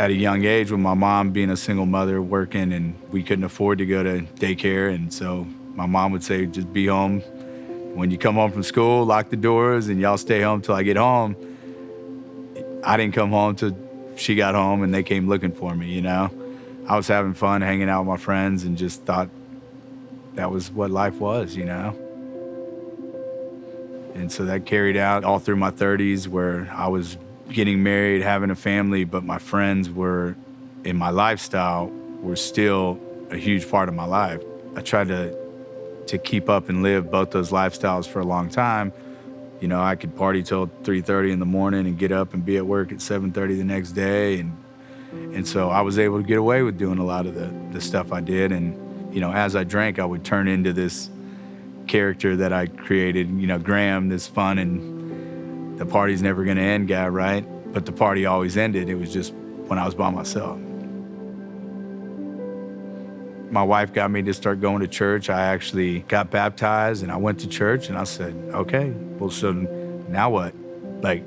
at a young age with my mom being a single mother working, and we couldn't afford to go to daycare. And so my mom would say, just be home. When you come home from school, lock the doors and y'all stay home till I get home. I didn't come home till she got home and they came looking for me, you know? I was having fun hanging out with my friends and just thought that was what life was, you know? And so that carried out all through my 30s, where I was getting married, having a family, but my friends were, in my lifestyle, were still a huge part of my life. I tried to keep up and live both those lifestyles for a long time. You know, I could party till 3:30 in the morning and get up and be at work at 7:30 the next day. And so I was able to get away with doing a lot of the stuff I did. And, you know, as I drank, I would turn into this character that I created, you know, Graham, this fun and the party's never gonna end guy, right? But the party always ended. It was just when I was by myself. My wife got me to start going to church. I actually got baptized and I went to church and I said, okay, well, so now what? Like,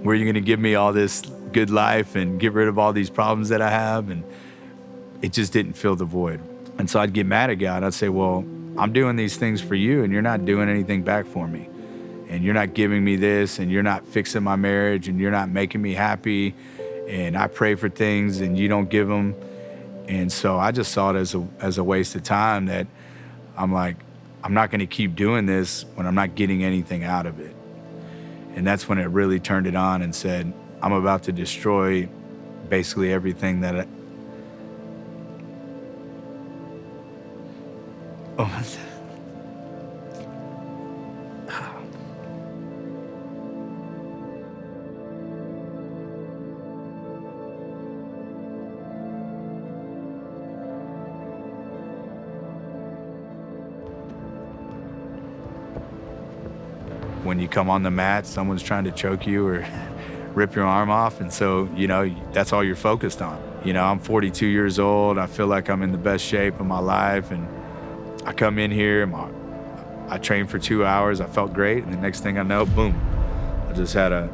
where are you gonna give me all this good life and get rid of all these problems that I have? And it just didn't fill the void. And so I'd get mad at God. I'd say, well, I'm doing these things for you and you're not doing anything back for me. And you're not giving me this and you're not fixing my marriage and you're not making me happy. And I pray for things and you don't give them. And so I just saw it as a waste of time, that I'm like, I'm not gonna keep doing this when I'm not getting anything out of it. And that's when it really turned it on and said, I'm about to destroy basically everything that when you come on the mat, someone's trying to choke you or rip your arm off. And so, you know, that's all you're focused on. You know, I'm 42 years old. I feel like I'm in the best shape of my life. And I come in here, I trained for 2 hours. I felt great. And the next thing I know, boom, I just had a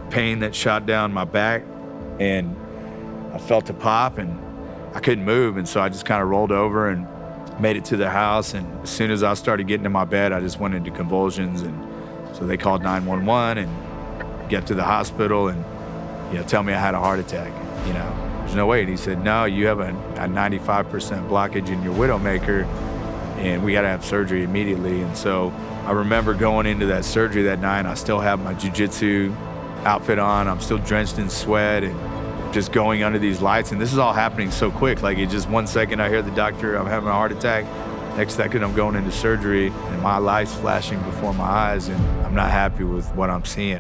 pain that shot down my back and I felt a pop and I couldn't move. And so I just kind of rolled over and made it to the house. And as soon as I started getting to my bed, I just went into convulsions. And so they called 911 and get to the hospital and, you know, tell me I had a heart attack. You know, there's no way. And he said, no, you have a 95% blockage in your widowmaker and we got to have surgery immediately. And so I remember going into that surgery that night, and I still have my jiu-jitsu outfit on. I'm still drenched in sweat and just going under these lights. And this is all happening so quick. Like, it just 1 second I hear the doctor, I'm having a heart attack. Next second, I'm going into surgery and my life's flashing before my eyes and I'm not happy with what I'm seeing.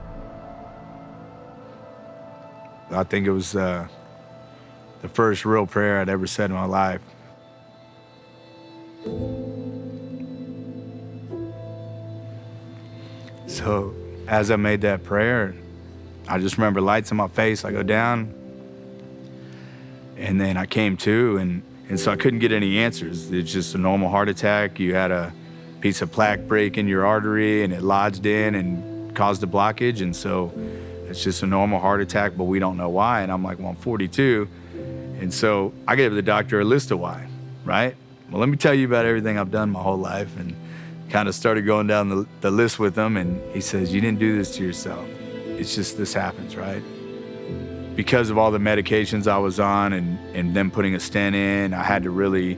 I think it was the first real prayer I'd ever said in my life. So as I made that prayer, I just remember lights in my face. I go down and then I came to and so I couldn't get any answers. It's just a normal heart attack. You had a piece of plaque break in your artery and it lodged in and caused a blockage. And so it's just a normal heart attack, but we don't know why. And I'm like, well, I'm 42. And so I gave the doctor a list of why, right? Well, let me tell you about everything I've done my whole life, and kind of started going down the list with him. And he says, you didn't do this to yourself. It's just, this happens, right? Because of all the medications I was on and them putting a stent in, I had to really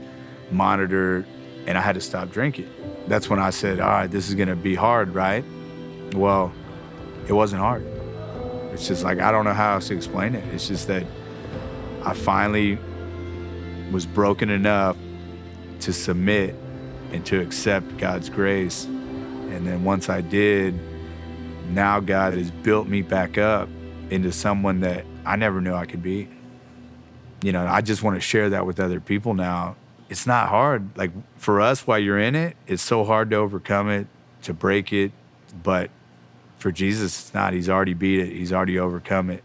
monitor and I had to stop drinking. That's when I said, all right, this is gonna be hard, right? Well, it wasn't hard. It's just like, I don't know how else to explain it. It's just that I finally was broken enough to submit and to accept God's grace. And then once I did, now God has built me back up into someone that I never knew I could be. You know, I just want to share that with other people now. It's not hard. Like, for us, while you're in it, it's so hard to overcome it, to break it. But for Jesus, it's not. He's already beat it. He's already overcome it.